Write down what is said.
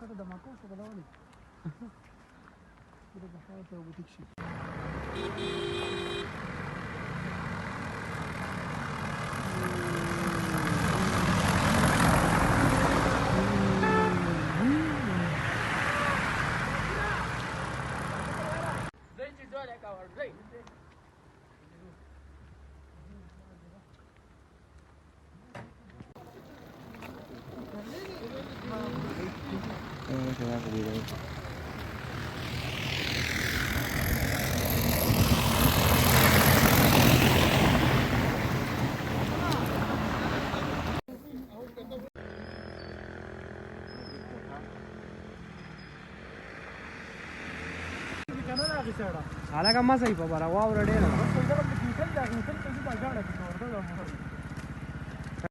کته د ماکو څه غواړي دا په حالت او بوتیک شي حالا که مزه ای په برا واوره ډېره بس څنګه به کیسه دا غوښتل چې دا جوړه کړو